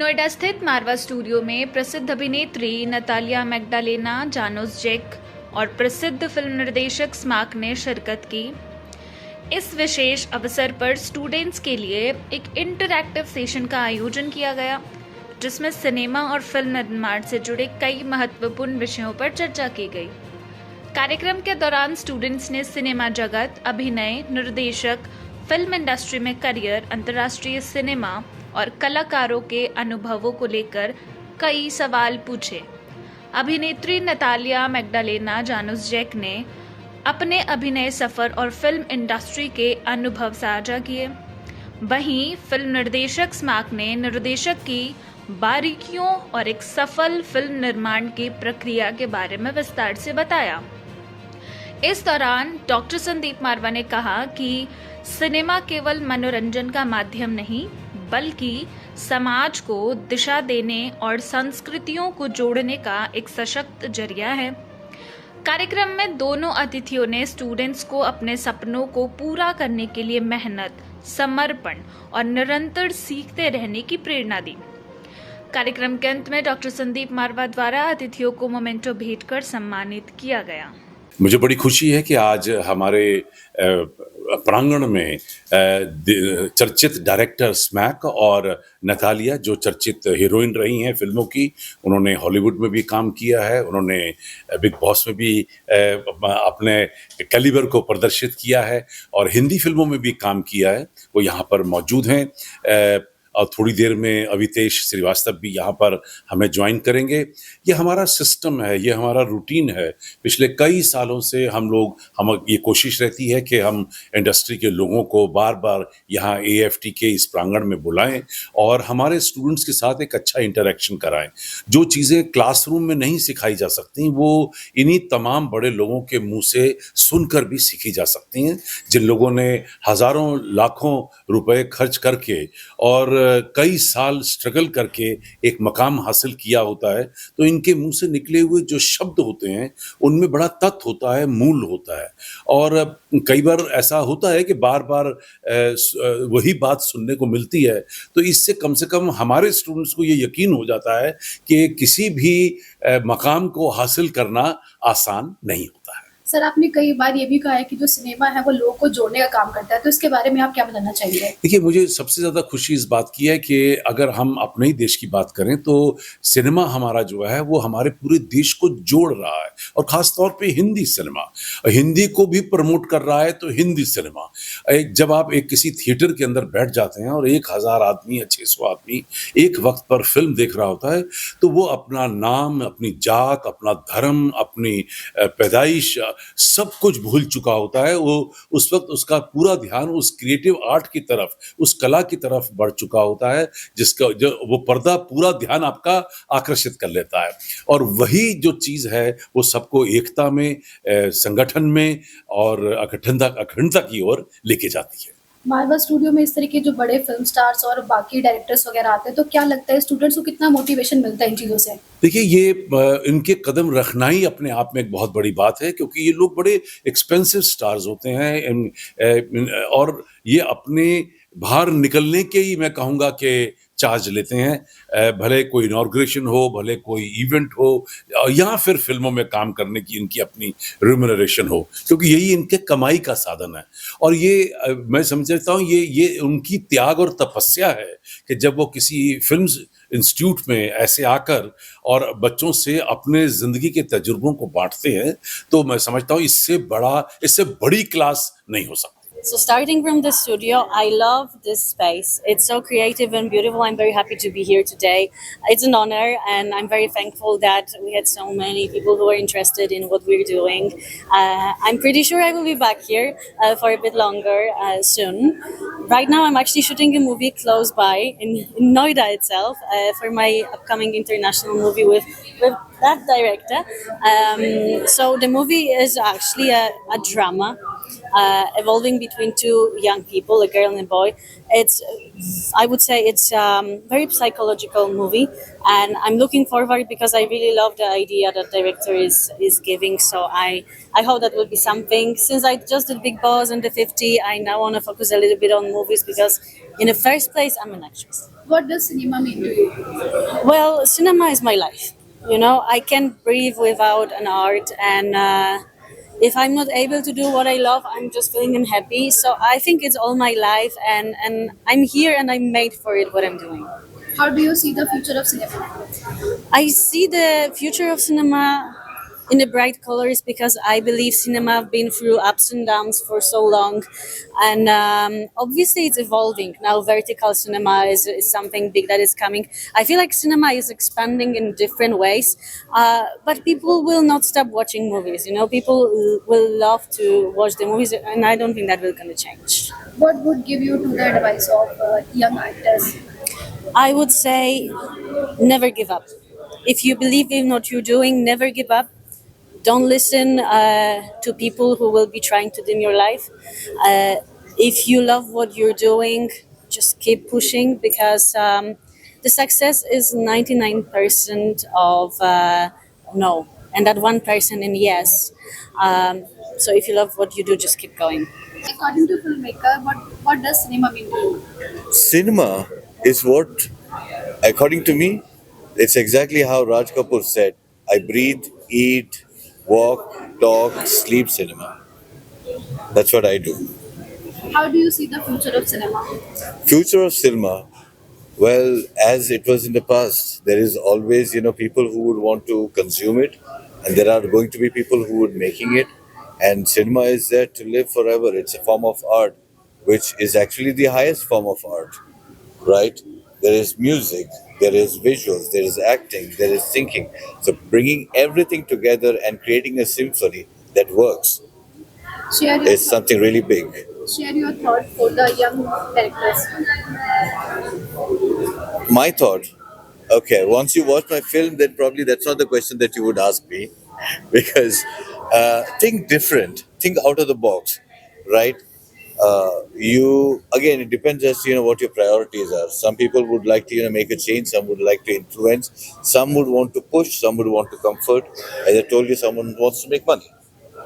नोएडा स्थित मारवा स्टूडियो में प्रसिद्ध अभिनेत्री नतालिया मैग्डालेना जानोस-जेक और प्रसिद्ध फिल्म निर्देशक स्मार्क ने शिरकत की। इस विशेष अवसर पर स्टूडेंट्स के लिए एक इंटरैक्टिव सेशन का आयोजन किया गया, जिसमें सिनेमा और फिल्म निर्माण से जुड़े कई महत्वपूर्ण विषयों पर चर्चा की गई। कार्यक्रम के दौरान स्टूडेंट्स ने सिनेमा जगत, अभिनय, निर्देशक, फिल्म इंडस्ट्री में करियर, अंतर्राष्ट्रीय सिनेमा और कलाकारों के अनुभवों को लेकर कई सवाल पूछे। अभिनेत्री नतालिया मैग्डालेना जानोस-जेक ने अपने अभिनय सफर और फिल्म इंडस्ट्री के अनुभव साझा किए। वहीं फिल्म निर्देशक स्मार्क ने निर्देशक की बारीकियों और एक सफल फिल्म निर्माण की प्रक्रिया के बारे में विस्तार से बताया। इस दौरान डॉक्टर संदीप मारवा ने कहा कि सिनेमा केवल मनोरंजन का माध्यम नहीं, बल्कि समाज को दिशा देने और संस्कृतियों को जोड़ने का एक सशक्त जरिया है। कार्यक्रम में दोनों अतिथियों ने स्टूडेंट्स को अपने सपनों को पूरा करने के लिए मेहनत, समर्पण और निरंतर सीखते रहने की प्रेरणा दी। कार्यक्रम के अंत में डॉक्टर संदीप मारवा द्वारा अतिथियों को मोमेंटो भेंट कर सम्मानित किया गया। मुझे बड़ी खुशी है कि आज हमारे प्रांगण में चर्चित डायरेक्टर स्मैक और नतालिया, जो चर्चित हीरोइन रही हैं फिल्मों की, उन्होंने हॉलीवुड में भी काम किया है, उन्होंने बिग बॉस में भी अपने कैलिबर को प्रदर्शित किया है और हिंदी फिल्मों में भी काम किया है। वो यहाँ पर मौजूद हैं और थोड़ी देर में अवितेश श्रीवास्तव भी यहाँ पर हमें ज्वाइन करेंगे। ये हमारा सिस्टम है, ये हमारा रूटीन है। पिछले कई सालों से हम ये कोशिश रहती है कि हम इंडस्ट्री के लोगों को बार बार यहाँ AFT के इस प्रांगण में बुलाएं और हमारे स्टूडेंट्स के साथ एक अच्छा इंटरेक्शन कराएं। जो चीज़ें क्लासरूम में नहीं सिखाई जा सकती, वो इन्हीं तमाम बड़े लोगों के मुंह से सुनकर भी सीखी जा सकती हैं, जिन लोगों ने हज़ारों लाखों रुपए खर्च करके और कई साल स्ट्रगल करके एक मकाम हासिल किया होता है। तो इनके मुंह से निकले हुए जो शब्द होते हैं, उनमें बड़ा तथ्य होता है, मूल होता है। और कई बार ऐसा होता है कि बार बार वही बात सुनने को मिलती है, तो इससे कम से कम हमारे स्टूडेंट्स को ये यकीन हो जाता है कि किसी भी मकाम को हासिल करना आसान नहीं होता है। सर, आपने कई बार ये भी कहा है कि जो सिनेमा है वो लोगों को जोड़ने का काम करता है, तो इसके बारे में आप क्या बताना चाहेंगे? देखिए, मुझे सबसे ज़्यादा खुशी इस बात की है कि अगर हम अपने ही देश की बात करें तो सिनेमा हमारा जो है वो हमारे पूरे देश को जोड़ रहा है, और ख़ास तौर पे हिंदी सिनेमा, हिंदी को भी प्रमोट कर रहा है। तो हिंदी सिनेमा, जब आप एक किसी थिएटर के अंदर बैठ जाते हैं और 1000 आदमी या 600 आदमी एक वक्त पर फिल्म देख रहा होता है, तो वो अपना नाम, अपनी जात, अपना धर्म, अपनी पैदाइश, सब कुछ भूल चुका होता है। वो उस वक्त उसका पूरा ध्यान उस क्रिएटिव आर्ट की तरफ, उस कला की तरफ बढ़ चुका होता है, जिसका जो वो पर्दा पूरा ध्यान आपका आकर्षित कर लेता है। और वही जो चीज़ है वो सबको एकता में, संगठन में और अखंडता की ओर लेके जाती है। मारवा स्टूडियो में इस तरह के जो बड़े फिल्म स्टार्स और बाकी डायरेक्टर्स वगैरह आते हैं, तो क्या लगता है स्टूडेंट्स को कितना मोटिवेशन मिलता है इन चीज़ों से? देखिए, ये इनके कदम रखना ही अपने आप में एक बहुत बड़ी बात है, क्योंकि ये लोग बड़े एक्सपेंसिव स्टार्स होते हैं और ये अपने बाहर निकलने के ही, मैं कहूँगा कि चार्ज लेते हैं। भले कोई इनॉग्रेशन हो, भले कोई इवेंट हो, या फिर फिल्मों में काम करने की इनकी अपनी रिम्यूनरेशन हो, क्योंकि यही इनके कमाई का साधन है। और ये मैं समझता हूँ ये उनकी त्याग और तपस्या है कि जब वो किसी फिल्म इंस्टीट्यूट में ऐसे आकर और बच्चों से अपने ज़िंदगी के तजुर्बों को बांटते हैं, तो मैं समझता हूँ इससे बड़ी क्लास नहीं हो सकती। So starting from the studio, I love this space. It's so creative and beautiful. I'm very happy to be here today. It's an honor, and I'm very thankful that we had so many people who are interested in what we're doing. I'm pretty sure I will be back here for a bit longer soon. Right now, I'm actually shooting a movie close by in Noida itself for my upcoming international movie with that director. So the movie is actually a drama evolving between two young people, a girl and a boy. I would say it's very psychological movie, and I'm looking forward because I really love the idea that director is giving. So I hope that will be something. Since I just did Big Boss and the 50, I now want to focus a little bit on movies because in the first place I'm an actress. What does cinema mean to you? Well, cinema is my life. You know, I can't breathe without an art, and if I'm not able to do what I love, I'm just feeling unhappy. So I think it's all my life, and I'm here and I'm made for it. What I'm doing. How do you see the future of cinema? I see the future of cinema in the bright colors because I believe cinema have been through ups and downs for so long, and obviously it's evolving now. Vertical cinema is something big that is coming. I feel like cinema is expanding in different ways, but people will not stop watching movies. You know, people will love to watch the movies, and I don't think that will gonna change. What would give you to the advice of young actors? I would say never give up. If you believe in what you're doing, never give up. Don't listen to people who will be trying to dim your life. If you love what you're doing, just keep pushing because the success is 99% of no, and that 1% in yes. So if you love what you do, just keep going. According to filmmaker, what does cinema mean to you? Cinema is what, according to me, it's exactly how Raj Kapoor said, I breathe, eat, walk, talk, sleep cinema. That's what I do. How do you see the future of cinema? Future of cinema, well, as it was in the past, there is always, people who would want to consume it, and there are going to be people who would making it. And cinema is there to live forever. It's a form of art, which is actually the highest form of art, right? There is music, there is visuals, there is acting, there is thinking. So bringing everything together and creating a symphony that works Share your is something really big. share your thought for the young directors. My thought, okay, once you watch my film, then probably that's not the question that you would ask me, because think different, think out of the box, right? You again, it depends as to, what your priorities are. Some people would like to make a change, some would like to influence, some would want to push, some would want to comfort. As I told you, someone wants to make money.